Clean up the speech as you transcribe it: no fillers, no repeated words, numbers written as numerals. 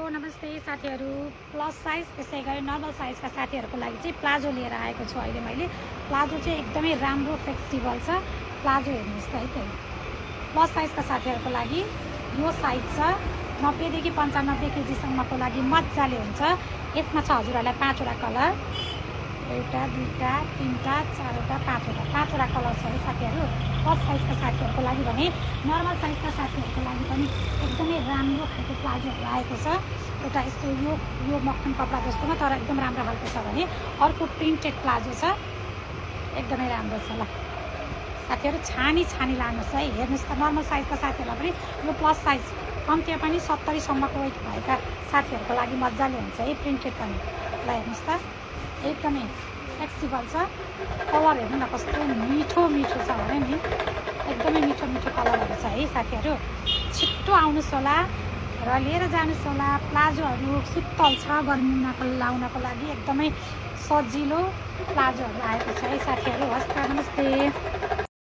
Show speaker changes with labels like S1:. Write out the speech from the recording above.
S1: नमस्ते साथीहरू। Plus size त्यसै गरी नर्मल साइजका साथीहरूको लागि चाहिँ प्लाजो लिएर आएको छु अहिले मैले। प्लाजो चाहिँ एकदमै राम्रो फ्लेक्सिबल छ। प्लाजो हेर्नुहोस् त है, त्यही प्लस साइजका साथीहरूको लागि यो साइज छ 90 देखि 95 केजीसम्मको लागि मजाले हुन्छ। यसमा छ हजुरहरूलाई 5 वटा कलर, एउटा दुईटा तीनटा चारवटा पाँचवटा कलर छ है साथीहरू। प्लस साइजका साथीहरूको लागि भने नर्मल साइजका साथीहरूको लागि पनि एकदमै राम्रो खालको प्लाजोहरू आएको छ। एउटा यस्तो यो मक्खन कपडा जस्तोमा तर एकदम राम्रो खालको छ भने अर्को प्रिन्टेड प्लाजो छ, एकदमै राम्रो छ। ल साथीहरू छानी लानुहोस् है। हेर्नुहोस् त नर्मल साइजका साथीहरूलाई पनि यो प्लस साइज कम्तीमा पनि 70 सम्मको वेट भएका साथीहरूको लागि मजाले हुन्छ है, प्रिन्टेड पनि। ल हेर्नुहोस् त एकदमै फ्लेक्सिबल छ। कलर हेर्नु न कस्तो मिठो छ भने नि, एकदमै मिठो कलरहरू छ है साथीहरू। छिट्टो आउनुहोस् होला र लिएर जानुहोस् होला। प्लाजोहरू शीतल छ, गर्मीमा लाउनको लागि एकदमै सजिलो प्लाजोहरू आएको छ है साथीहरू। हस् त, नमस्ते।